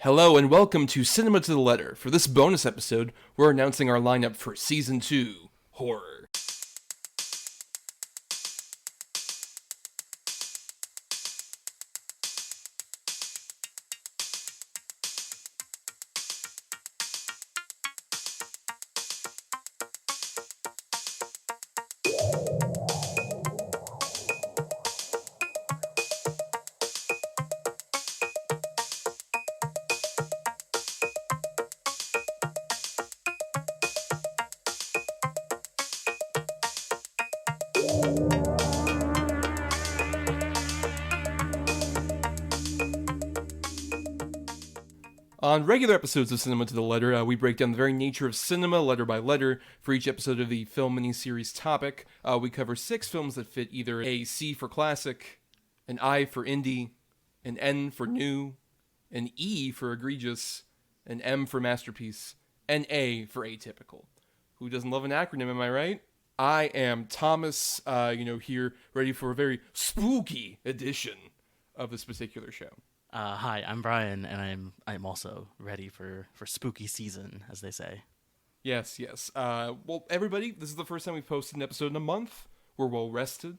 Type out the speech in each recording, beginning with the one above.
Hello and welcome to Cinema to the Letter. For this bonus episode, we're announcing our lineup for Season 2, Horror. On regular episodes of Cinema to the Letter, we break down the very nature of cinema, letter by letter. For each episode of the film miniseries topic, we cover 6 films that fit either a C for classic, an I for indie, an N for new, an E for egregious, an M for masterpiece, and A for atypical. Who doesn't love an acronym, am I right? I am Thomas, here ready for a very spooky edition of this particular show. Hi, I'm Bryan, and I'm also ready for spooky season, as they say. Yes. Well, everybody, this is the first time we've posted an episode in a month. We're well rested,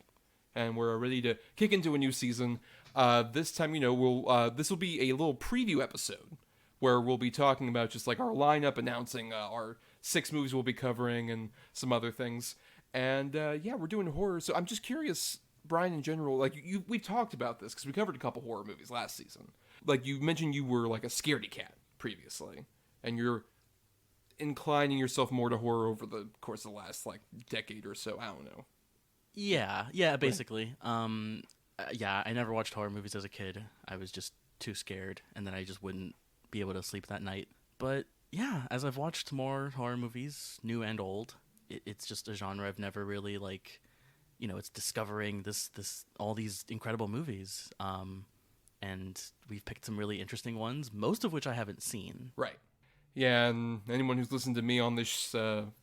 and we're ready to kick into a new season. This time, this will be a little preview episode where we'll be talking about just like our lineup, announcing our 6 movies we'll be covering and some other things. And we're doing horror. So I'm just curious, Bryan, in general, like we talked about this because we covered a couple horror movies last season. Like you mentioned, you were like a scaredy cat previously, and you're inclining yourself more to horror over the course of the last like decade or so. I don't know. Yeah, basically. I never watched horror movies as a kid. I was just too scared, and then I just wouldn't be able to sleep that night. But yeah, as I've watched more horror movies, new and old, it's just a genre I've never really it's discovering all these incredible movies. And we've picked some really interesting ones, most of which I haven't seen. Right. Yeah, and anyone who's listened to me on this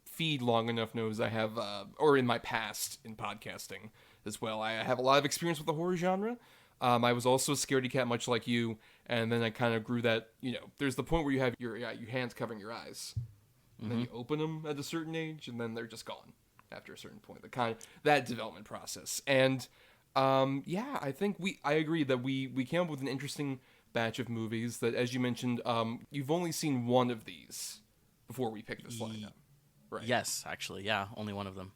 feed long enough knows I have, or in my past in podcasting as well, I have a lot of experience with the horror genre. I was also a scaredy cat, much like you, and then I kind of grew that, there's the point where you have your hands covering your eyes, and then you open them at a certain age, and then they're just gone after a certain point. That development process. And I think I agree that we came up with an interesting batch of movies that, as you mentioned, you've only seen one of these before we picked this lineup. Right. Yes, actually, yeah, only one of them.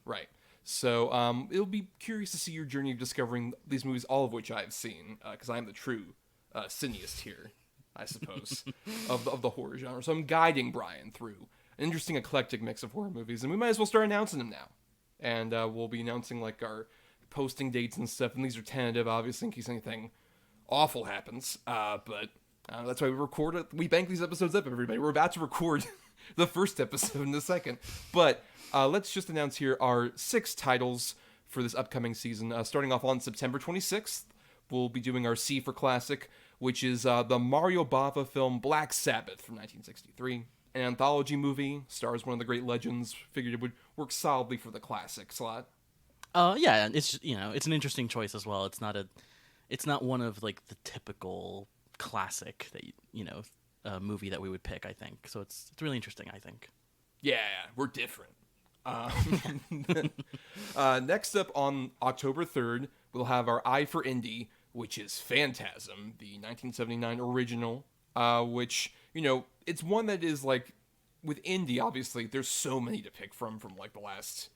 Right. So it'll be curious to see your journey of discovering these movies, all of which I've seen, because I am the true cineast here, I suppose, of the horror genre. So I'm guiding Bryan through an interesting eclectic mix of horror movies, and we might as well start announcing them now. And we'll be announcing like our posting dates and stuff, and these are tentative, obviously, in case anything awful happens. But that's why we record it. We bank these episodes up, everybody. We're about to record the first episode in a second. But let's just announce here our 6 titles for this upcoming season. Starting off on September 26th, we'll be doing our C for Classic, which is the Mario Bava film Black Sabbath from 1963. An anthology movie, stars one of the great legends. Figured it would work solidly for the classic slot. Yeah, it's it's an interesting choice as well. It's not one of like the typical classic that movie that we would pick, I think. So it's really interesting, I think. Yeah, we're different. Next up on October 3rd, we'll have our I for Indie, which is Phantasm, the 1979 original, which, it's one that is like, with indie, obviously, there's so many to pick from like the last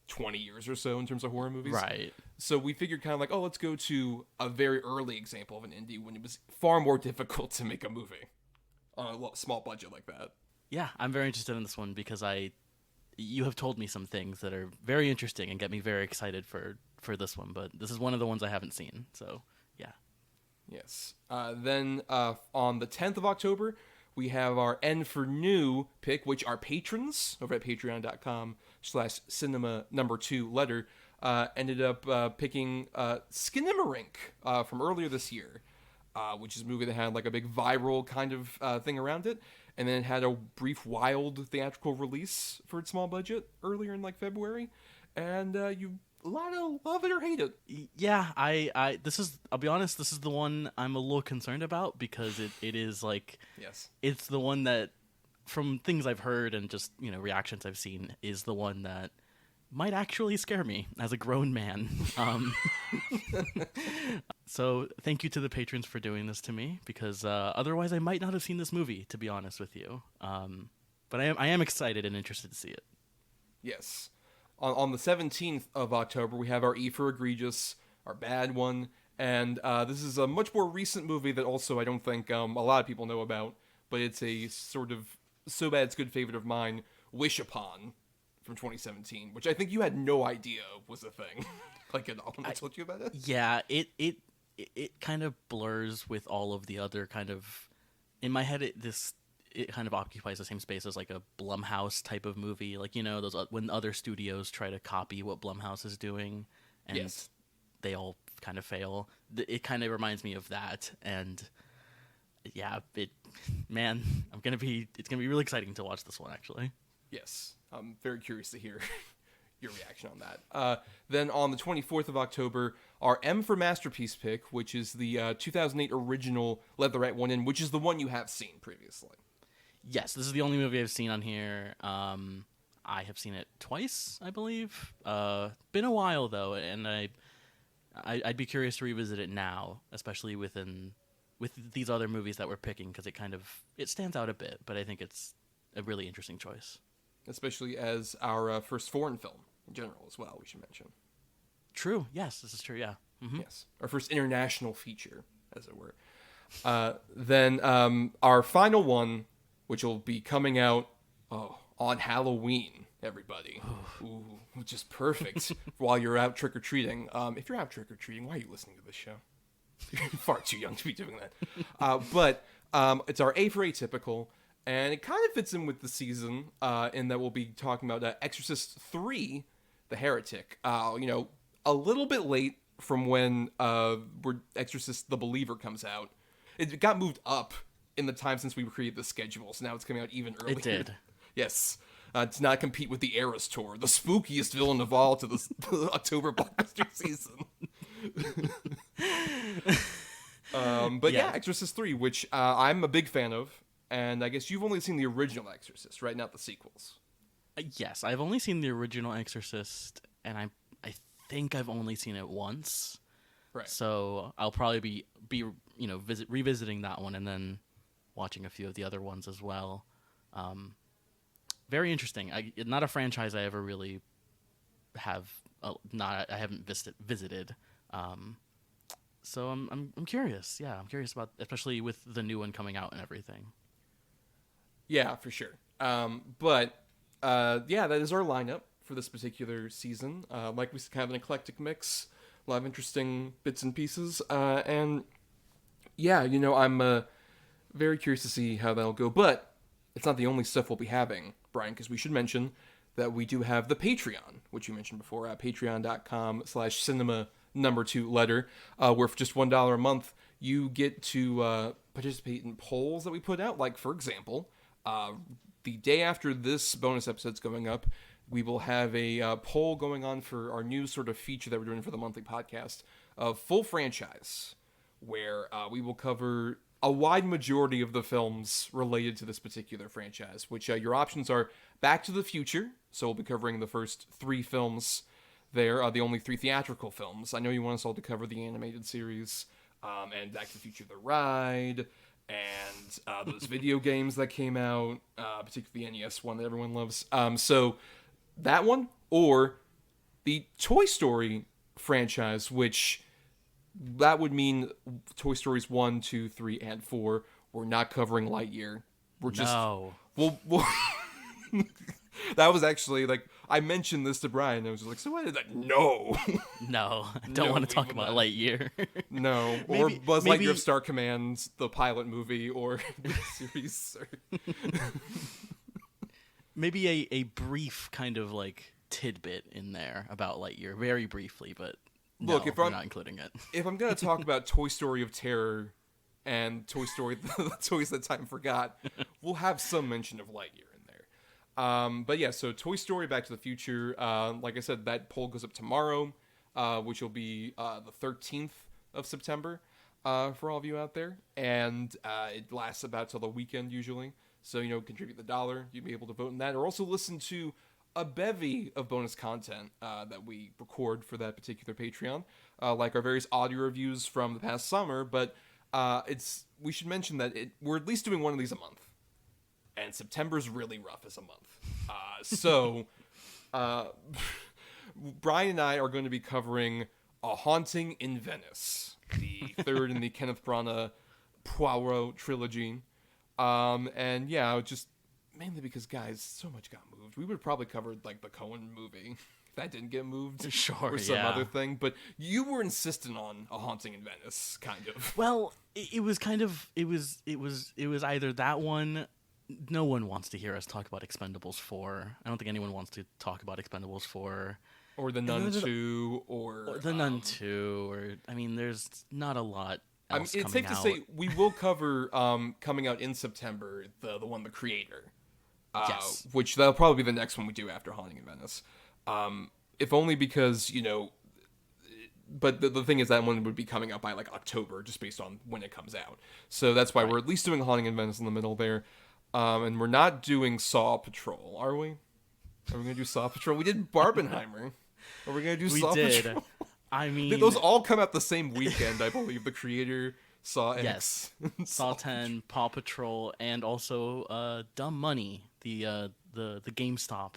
20 years or so in terms of horror movies. Right. So we figured kind of like, let's go to a very early example of an indie when it was far more difficult to make a movie on a small budget like that. Yeah, I'm very interested in this one because you have told me some things that are very interesting and get me very excited for this one, but this is one of the ones I haven't seen, so yeah. Yes. Then on the 10th of October, we have our N for New pick, which our patrons over at patreon.com/cinema2letter ended up picking Skinamarink from earlier this year, which is a movie that had like a big viral kind of thing around it. And then it had a brief wild theatrical release for its small budget earlier in like February. And you a lot of love it or hate it. Yeah, I'll be honest, this is the one I'm a little concerned about because it is like, Yes. it's the one that, from things I've heard and just, reactions I've seen, is the one that might actually scare me as a grown man. So thank you to the patrons for doing this to me, because otherwise I might not have seen this movie, to be honest with you. But I am excited and interested to see it. Yes. On the 17th of October, we have our E for Egregious, our bad one, and this is a much more recent movie that also I don't think a lot of people know about, but it's a sort of so bad it's good favorite of mine, Wish Upon, from 2017, which I think you had no idea was a thing, like at all when I told you about it. Yeah, it kind of blurs with all of the other kind of, in my head, it kind of occupies the same space as like a Blumhouse type of movie, like those when other studios try to copy what Blumhouse is doing, and Yes. they all kind of fail. It kind of reminds me of that, and yeah, man, it's gonna be really exciting to watch this one, actually. Yes, I'm very curious to hear your reaction on that. Then on the 24th of October, our M for Masterpiece pick, which is the 2008 original Let the Right One In, which is the one you have seen previously. Yes, this is the only movie I've seen on here. I have seen it twice, I believe. Been a while though, and I'd be curious to revisit it now, especially with these other movies that we're picking, because it stands out a bit. But I think it's a really interesting choice, Especially as our first foreign film in general as well, we should mention. True. Yes, this is true. Yeah. Mm-hmm. Yes, our first international feature, as it were. Then our final one, which will be coming out on Halloween, everybody. Ooh, which is perfect while you're out trick-or-treating. If you're out trick-or-treating, why are you listening to this show? You're far too young to be doing that. But it's our A for Atypical, and it kind of fits in with the season in that we'll be talking about Exorcist 3, The Heretic. A little bit late from when Exorcist The Believer comes out. It got moved up in the time since we created the schedule, so now it's coming out even earlier. It did. Yes. To not compete with the Eras Tour, the spookiest villain of all to the October blockbuster season. But yeah, Exorcist 3, which I'm a big fan of, and I guess you've only seen the original Exorcist, right? Not the sequels. Yes, I've only seen the original Exorcist, and I think I've only seen it once. Right. So I'll probably be revisiting that one and then watching a few of the other ones as well. Very interesting. Not a franchise I ever really have. I haven't visited. So I'm curious. Yeah, I'm curious about, especially with the new one coming out and everything. Yeah, for sure. But that is our lineup for this particular season. Like we said, kind of an eclectic mix, a lot of interesting bits and pieces, and yeah, I'm very curious to see how that'll go. But it's not the only stuff we'll be having, Brian, because we should mention that we do have the Patreon, which you mentioned before, at patreon.com/cinema2letter, where for just $1 a month, you get to participate in polls that we put out. Like, for example, the day after this bonus episode's going up, we will have a poll going on for our new sort of feature that we're doing for the monthly podcast of Full Franchise, where we will cover a wide majority of the films related to this particular franchise, which your options are Back to the Future, so we'll be covering the first 3 films there, the only 3 theatrical films. I know you want us all to cover the animated series, and Back to the Future The Ride, and those video games that came out, particularly the NES one that everyone loves. So that one, or the Toy Story franchise, which that would mean Toy Stories 1, 2, 3, and 4. We're not covering Lightyear. We're just... No. We'll that was actually, like, I mentioned this to Brian, and I was just like, so what is that? No. No, I don't want to talk about Lightyear. No. Or Buzz Lightyear Star Command, the pilot movie, or the series. Maybe a brief kind of, like, tidbit in there about Lightyear, very briefly, but look, if we're not including it. If I'm going to talk about Toy Story of Terror and Toy Story, the Toys That Time Forgot, we'll have some mention of Lightyear in there. But yeah, so Toy Story Back to the Future, like I said, that poll goes up tomorrow, which will be the 13th of September for all of you out there. And it lasts about till the weekend usually. So, contribute the $1. You'll be able to vote in that, or also listen to a bevy of bonus content that we record for that particular Patreon, like our various audio reviews from the past summer. But we should mention that we're at least doing one of these a month. And September's really rough as a month. So, Bryan and I are going to be covering A Haunting in Venice, the third in the Kenneth Branagh Poirot trilogy. And yeah, just mainly because, guys, so much got moved. We would have probably covered, like, the Coen movie if that didn't get moved. Sure, or some other thing. But you were insistent on A Haunting in Venice, kind of. Well, it was either that one. No one wants to hear us talk about Expendables 4. I don't think anyone wants to talk about Expendables 4. Or The Nun 2, or The Nun 2, or, I mean, there's not a lot else it's safe to say we will cover, coming out in September, the one, The Creator. Yes. Which that'll probably be the next one we do after Haunting in Venice. If only because, but the thing is that one would be coming out by, like, October, just based on when it comes out. So that's why we're at least doing Haunting in Venice in the middle there. And we're not doing Saw Patrol, are we? Are we going to do Saw Patrol? We did Barbenheimer. Are we going to do Saw Patrol? I mean... Those all come out the same weekend, I believe. The Creator, Saw X. Yes. Saw 10, Paw Patrol, and also Dumb Money, the GameStop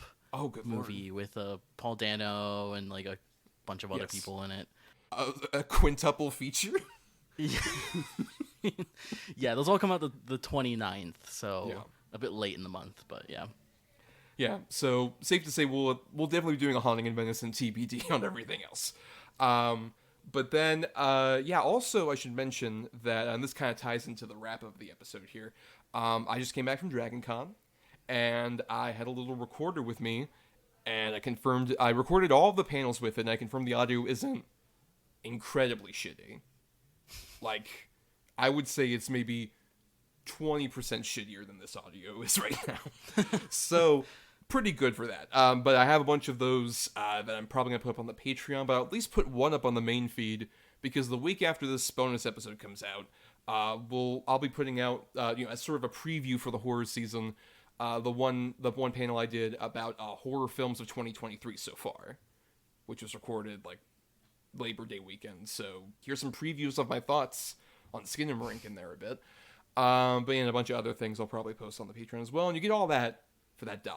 movie with Paul Dano and, like, a bunch of other people in it. A quintuple feature? Yeah, those all come out the 29th, so a bit late in the month, but yeah. Yeah, so safe to say we'll definitely be doing A Haunting in Venice and TBD on everything else. But then, also I should mention that, and this kind of ties into the wrap of the episode here, I just came back from Dragon Con, and I had a little recorder with me, and I recorded all of the panels with it, and I confirmed the audio isn't incredibly shitty. Like, I would say it's maybe 20% shittier than this audio is right now. So, pretty good for that. But I have a bunch of those that I'm probably going to put up on the Patreon, but I'll at least put one up on the main feed, because the week after this bonus episode comes out, I'll be putting out, as sort of a preview for the horror season, the one panel I did about horror films of 2023 so far, which was recorded, like, Labor Day weekend. So here's some previews of my thoughts on Skinamarink in there a bit. But and a bunch of other things I'll probably post on the Patreon as well. And you get all that for that $1.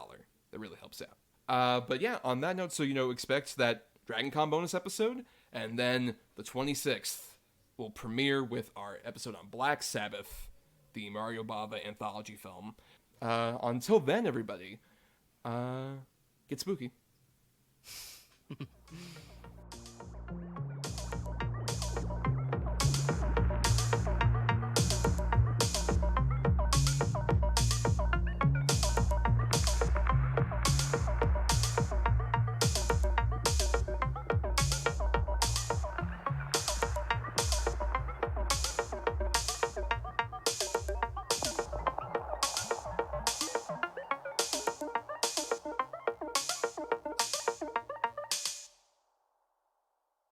That really helps out. But yeah, on that note, so, expect that Dragon Con bonus episode. And then the 26th will premiere with our episode on Black Sabbath, the Mario Bava anthology film. Until then, everybody, get spooky.